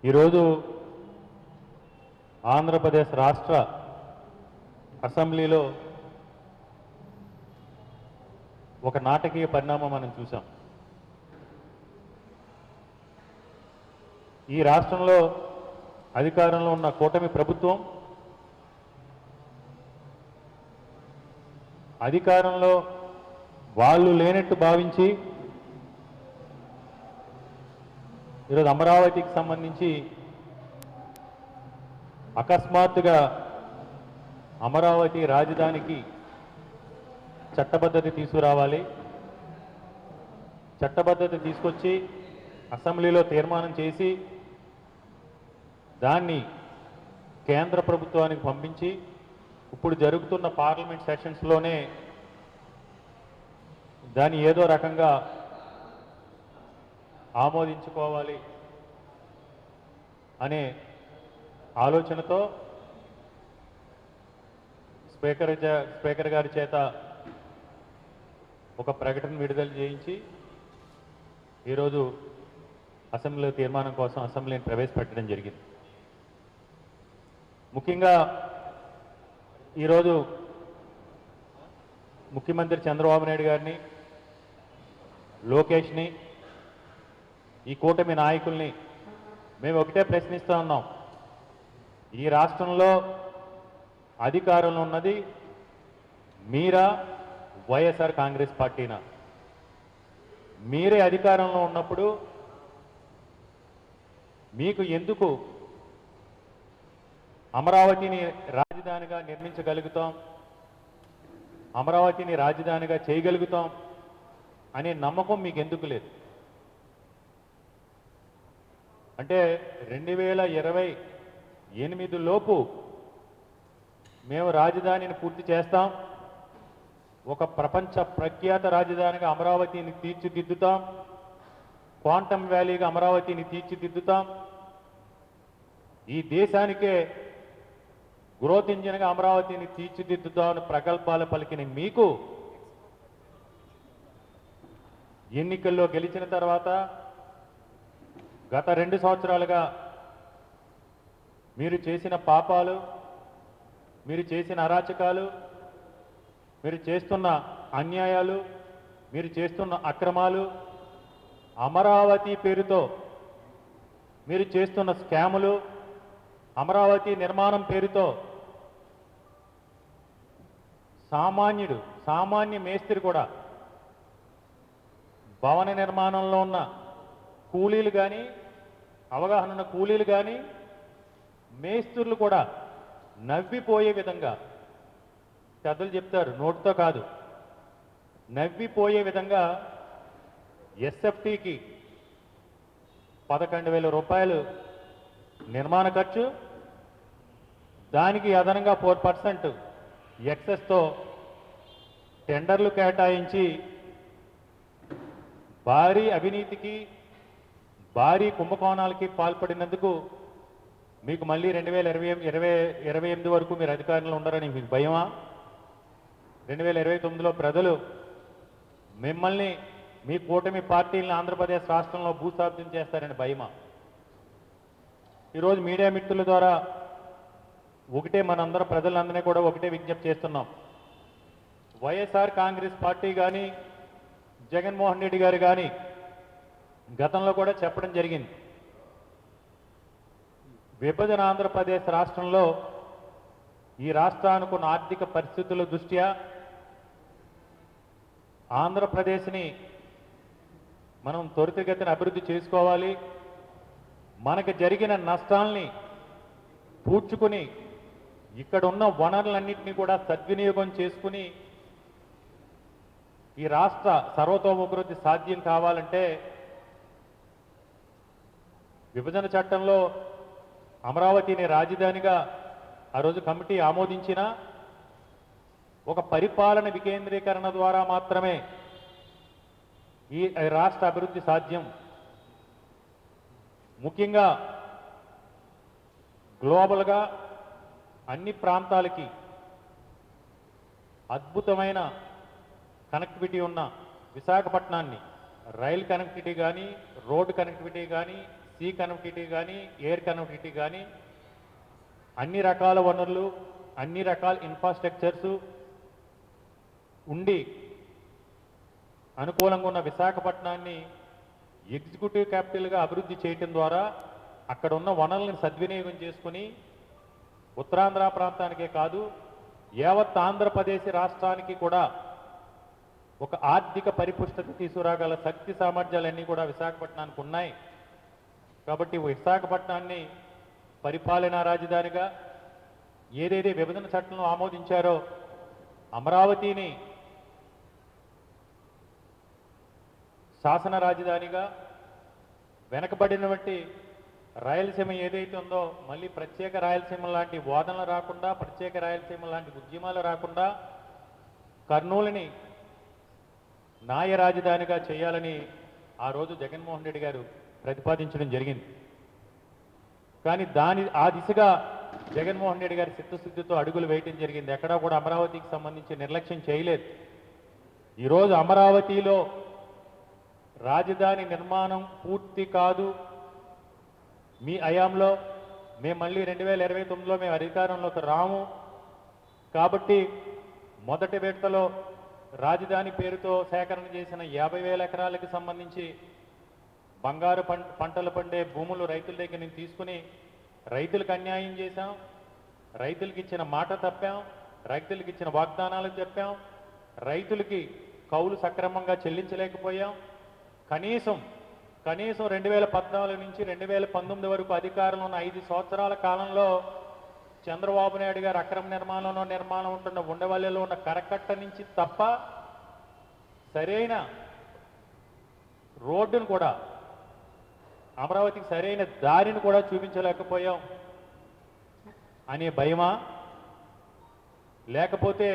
ఈరోజు ఆంధ్రప్రదేశ్ రాష్ట్ర అసెంబ్లీలో ఒక నాటకీయ పరిణామం మనం చూసాం. ఈ రాష్ట్రంలో అధికారంలో ఉన్న కూటమి ప్రభుత్వం అధికారంలో వాళ్ళు లేనట్టు భావించి ఈరోజు అమరావతికి సంబంధించి అకస్మాత్తుగా అమరావతి రాజధానికి చట్టబద్ధత తీసుకురావాలి, చట్టబద్ధత తీసుకొచ్చి అసెంబ్లీలో తీర్మానం చేసి దాన్ని కేంద్ర ప్రభుత్వానికి పంపించి ఇప్పుడు జరుగుతున్న పార్లమెంట్ సెషన్స్లోనే దాన్ని ఏదో రకంగా ఆమోదించుకోవాలి అనే ఆలోచనతో స్పీకర్ గారి చేత ఒక ప్రకటన విడుదల చేయించి ఈరోజు అసెంబ్లీ తీర్మానం కోసం అసెంబ్లీని ప్రవేశపెట్టడం జరిగింది. ముఖ్యంగా ఈరోజు ముఖ్యమంత్రి చంద్రబాబు నాయుడు గారిని, లోకేష్ని, ఈ కూటమి నాయకుల్ని మేము ఒకటే ప్రశ్నిస్తూ ఉన్నాం. ఈ రాష్ట్రంలో అధికారంలో ఉన్నది మీరా, వైఎస్ఆర్ కాంగ్రెస్ పార్టీనా? మీరే అధికారంలో ఉన్నప్పుడు మీకు ఎందుకు అమరావతిని రాజధానిగా నిర్మించగలుగుతాం, అమరావతిని రాజధానిగా చేయగలుగుతాం అనే నమ్మకం మీకు ఎందుకు లేదు? అంటే 2028 లోపు మేము రాజధానిని పూర్తి చేస్తాం, ఒక ప్రపంచ ప్రఖ్యాత రాజధానిగా అమరావతిని తీర్చిదిద్దుతాం, క్వాంటమ్ వ్యాలీగా అమరావతిని తీర్చిదిద్దుతాం, ఈ దేశానికే గ్రోత్ ఇంజిన్గా అమరావతిని తీర్చిదిద్దుతామని ప్రగల్భాలు పలికిన మీకు ఎన్నికల్లో గెలిచిన తర్వాత గత 2 సంవత్సరాలుగా మీరు చేసిన పాపాలు, మీరు చేసిన అరాచకాలు, మీరు చేస్తున్న అన్యాయాలు, మీరు చేస్తున్న అక్రమాలు, అమరావతి పేరుతో మీరు చేస్తున్న స్కాములు, అమరావతి నిర్మాణం పేరుతో సామాన్య మేస్త్రి కూడా, భవన నిర్మాణంలో ఉన్న కూలీలు కానీ, అవగాహన ఉన్న కూలీలు కానీ, మేస్త్రులు కూడా నవ్విపోయే విధంగా, పెద్దలు చెప్తారు నోటితో కాదు, నవ్విపోయే విధంగా ఎస్ఎఫ్టీకి 11,000 రూపాయలు నిర్మాణ ఖర్చు, దానికి అదనంగా 4% ఎక్సెస్తో టెండర్లు కేటాయించి భారీ అవినీతికి, భారీ కుంభకోణాలకి పాల్పడినందుకు మీకు మళ్ళీ 2028 వరకు మీరు అధికారంలో ఉండరని మీకు భయమా? 2029లో ప్రజలు మిమ్మల్ని, మీ కూటమి పార్టీలను ఆంధ్రప్రదేశ్ రాష్ట్రంలో భూస్థాపితం చేస్తారని భయమా? ఈరోజు మీడియా మిత్రుల ద్వారా ఒకటే మనందరం ప్రజలందరినీ కూడా ఒకటే విజ్ఞప్తి చేస్తున్నాం. వైఎస్ఆర్ కాంగ్రెస్ పార్టీ కానీ, జగన్మోహన్ రెడ్డి గారు కానీ గతంలో కూడా చెప్పడం జరిగింది. విభజన ఆంధ్రప్రదేశ్ రాష్ట్రంలో ఈ రాష్ట్రానికి ఉన్న ఆర్థిక పరిస్థితుల దృష్ట్యా ఆంధ్రప్రదేశ్ని మనం త్వరితగతిన అభివృద్ధి చేసుకోవాలి, మనకు జరిగిన నష్టాల్ని పూడ్చుకుని ఇక్కడ ఉన్న వనరులన్నింటినీ కూడా సద్వినియోగం చేసుకుని ఈ రాష్ట్ర సర్వతోముఖాభివృద్ధి సాధ్యం కావాలంటే విభజన చట్టంలో అమరావతిని రాజధానిగా ఆ రోజు కమిటీ ఆమోదించిన ఒక పరిపాలన వికేంద్రీకరణ ద్వారా మాత్రమే ఈ రాష్ట్ర అభివృద్ధి సాధ్యం. ముఖ్యంగా గ్లోబల్గా అన్ని ప్రాంతాలకి అద్భుతమైన కనెక్టివిటీ ఉన్న విశాఖపట్నాన్ని రైల్ కనెక్టివిటీ కానీ, రోడ్డు కనెక్టివిటీ కానీ, సీ కనెక్టివిటీ కానీ ఎయిర్ కనెక్టివిటీ కానీ అన్ని రకాల వనరులు అన్ని రకాల ఇన్ఫ్రాస్ట్రక్చర్స్ ఉండి అనుకూలంగా ఉన్న విశాఖపట్నాన్ని ఎగ్జిక్యూటివ్ క్యాపిటల్గా అభివృద్ధి చేయటం ద్వారా అక్కడ ఉన్న వనరులను సద్వినియోగం చేసుకుని ఉత్తరాంధ్ర ప్రాంతానికే కాదు యావత్ ఆంధ్రప్రదేశ్ రాష్ట్రానికి కూడా ఒక ఆర్థిక పరిపుష్టత తీసుకురాగల శక్తి సామర్థ్యాలన్నీ కూడా విశాఖపట్నానికి ఉన్నాయి. కాబట్టి విశాఖపట్నాన్ని పరిపాలనా రాజధానిగా ఏదైతే విభజన చట్టంలో ఆమోదించారో అమరావతిని శాసన రాజధానిగా వెనకబడినటువంటి రాయలసీమ ఏదైతే ఉందో మళ్ళీ ప్రత్యేక రాయలసీమ లాంటి వాదనలు రాకుండా ప్రత్యేక రాయలసీమ లాంటి ఉద్యమాలు రాకుండా కర్నూలుని న్యాయ రాజధానిగా చేయాలని ఆ రోజు జగన్మోహన్ రెడ్డి గారు ప్రతిపాదించడం జరిగింది. కానీ ఆ దిశగా జగన్మోహన్ రెడ్డి గారి చిత్తశుద్ధితో అడుగులు వేయటం జరిగింది. ఎక్కడా కూడా అమరావతికి సంబంధించి నిర్లక్ష్యం చేయలేదు. ఈరోజు అమరావతిలో రాజధాని నిర్మాణం పూర్తి కాదు, మీ హయాంలో మేము మళ్ళీ 2029లో మేము అధికారంలోకి రాము కాబట్టి మొదటి విడతలో రాజధాని పేరుతో సేకరణ చేసిన 50,000 ఎకరాలకు సంబంధించి బంగారు పంటలు పండే భూములు రైతుల దగ్గర నుంచి తీసుకుని రైతులకు అన్యాయం చేశాం, రైతులకు ఇచ్చిన మాట తప్పాం, రైతులకు ఇచ్చిన వాగ్దానాలు చెప్పాం, రైతులకి కౌలు సక్రమంగా చెల్లించలేకపోయాం. కనీసం 2014 నుంచి 2019 వరకు అధికారంలో ఉన్న 5 సంవత్సరాల కాలంలో చంద్రబాబు నాయుడు గారు అక్రమ నిర్మాణం ఉంటున్న ఉండవల్లిలో ఉన్న కరకట్ట నుంచి తప్ప సరైన రోడ్డును కూడా అమరావతికి సరైన దారిని కూడా చూపించలేకపోయాం అనే భయమా, లేకపోతే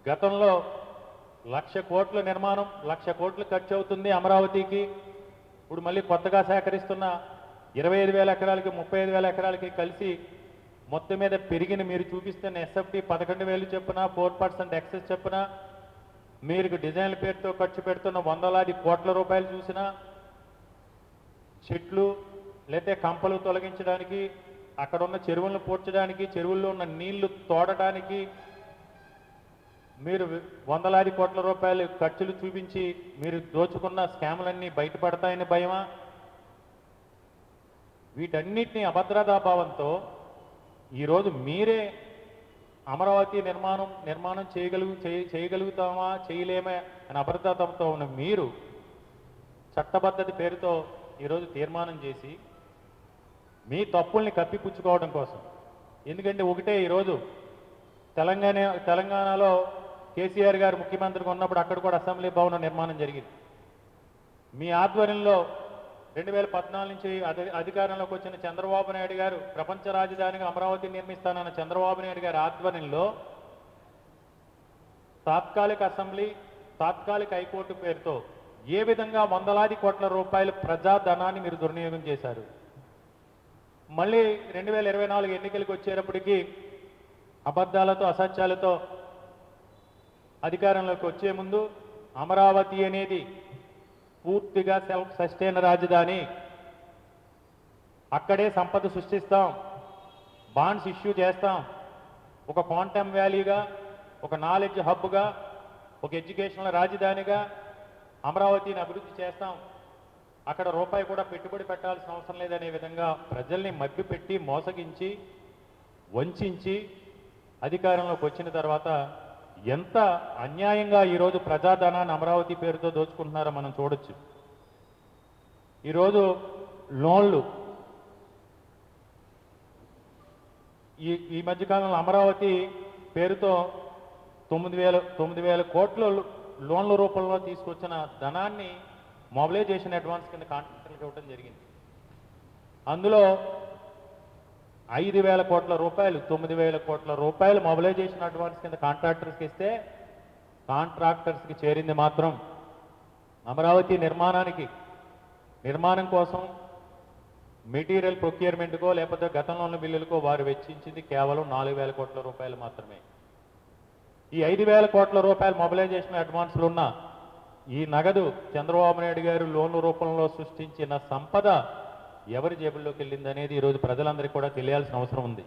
గతంలో 1,00,000 కోట్ల నిర్మాణం 1,00,000 కోట్లు ఖర్చు అవుతుంది అమరావతికి, ఇప్పుడు మళ్ళీ కొత్తగా సేకరిస్తున్న 25,000 ఎకరాలకి 35,000 ఎకరాలకి కలిసి మొత్తం మీద పెరిగిన మీరు చూపిస్తున్న ఎస్ఎఫ్టీ 11,000 చొప్పున 4% ఎక్సెస్ చొప్పున మీరు డిజైన్ల పేరుతో ఖర్చు పెడుతున్న వందలాది కోట్ల రూపాయలు చూసినా చెట్లు లేతే కంపలు తొలగించడానికి అక్కడ ఉన్న చెరువులను పూడ్చడానికి చెరువుల్లో ఉన్న నీళ్లు తోడటానికి మీరు వందలాది కోట్ల రూపాయలు ఖర్చులు చూపించి మీరు దోచుకున్న స్కాములన్నీ బయటపడతాయని భయమా? వీటన్నిటినీ అభద్రతాభావంతో ఈరోజు మీరే అమరావతి నిర్మాణం చేయగలుగుతామా చేయలేమే అని అభద్రతాతో ఉన్న మీరు చట్టబద్ధత పేరుతో ఈరోజు తీర్మానం చేసి మీ తప్పుల్ని కప్పిపుచ్చుకోవడం కోసం, ఎందుకంటే ఒకటే ఈరోజు తెలంగాణలో కేసీఆర్ గారు ముఖ్యమంత్రిగా ఉన్నప్పుడు అక్కడ కూడా అసెంబ్లీ భవనం నిర్మాణం జరిగింది. మీ ఆధ్వర్యంలో 2014 నుంచి అధికారంలోకి వచ్చిన చంద్రబాబు నాయుడు గారు ప్రపంచ రాజధానిగా అమరావతి నిర్మిస్తానన్న చంద్రబాబు నాయుడు గారి ఆధ్వర్యంలో తాత్కాలిక అసెంబ్లీ తాత్కాలిక హైకోర్టు పేరుతో ఏ విధంగా వందలాది కోట్ల రూపాయల ప్రజాధనాన్ని మీరు దుర్వినియోగం చేశారు. మళ్ళీ 2024 ఎన్నికలకు వచ్చేటప్పటికీ అబద్ధాలతో అసత్యాలతో అధికారంలోకి వచ్చే ముందు అమరావతి అనేది పూర్తిగా సెల్ఫ్ సస్టైన్ రాజధాని, అక్కడే సంపద సృష్టిస్తాం, బాండ్స్ ఇష్యూ చేస్తాం, ఒక క్వాంటమ్ వ్యాలీగా, ఒక నాలెడ్జ్ హబ్గా, ఒక ఎడ్యుకేషనల్ రాజధానిగా అమరావతిని అభివృద్ధి చేస్తాం, అక్కడ రూపాయి కూడా పెట్టుబడి పెట్టాల్సిన అవసరం లేదనే విధంగా ప్రజల్ని మభ్యపెట్టి మోసగించి వంచి అధికారంలోకి వచ్చిన తర్వాత ఎంత అన్యాయంగా ఈరోజు ప్రజాధనాన్ని అమరావతి పేరుతో దోచుకుంటున్నారో మనం చూడొచ్చు. ఈరోజు లోన్లు ఈ మధ్యకాలంలో అమరావతి పేరుతో 9,000 కోట్ల లోన్ల రూపంలో తీసుకొచ్చిన ధనాన్ని మొబిలైజేషన్ అడ్వాన్స్ కింద కాంట్రాక్టర్లకు ఇవ్వడం జరిగింది. అందులో 5,000 కోట్ల రూపాయలు 9,000 కోట్ల రూపాయలు మొబిలైజేషన్ అడ్వాన్స్ కింద కాంట్రాక్టర్స్కి ఇస్తే కాంట్రాక్టర్స్కి చేరింది మాత్రం అమరావతి నిర్మాణం కోసం మెటీరియల్ ప్రొక్యూర్మెంట్కో లేకపోతే గతంలో ఉన్న బిల్లులకో వారు వెచ్చించింది కేవలం 4,000 కోట్ల రూపాయలు మాత్రమే. ఈ 5,000 కోట్ల రూపాయలు మొబిలైజేషన్ అడ్వాన్స్లు ఉన్న ఈ నగదు చంద్రబాబు నాయుడు గారు లోన్ల రూపంలో సృష్టించిన సంపద ఎవరి జేబుల్లోకి వెళ్ళింది అనేది ఈరోజు ప్రజలందరికీ కూడా తెలియాల్సిన అవసరం ఉంది.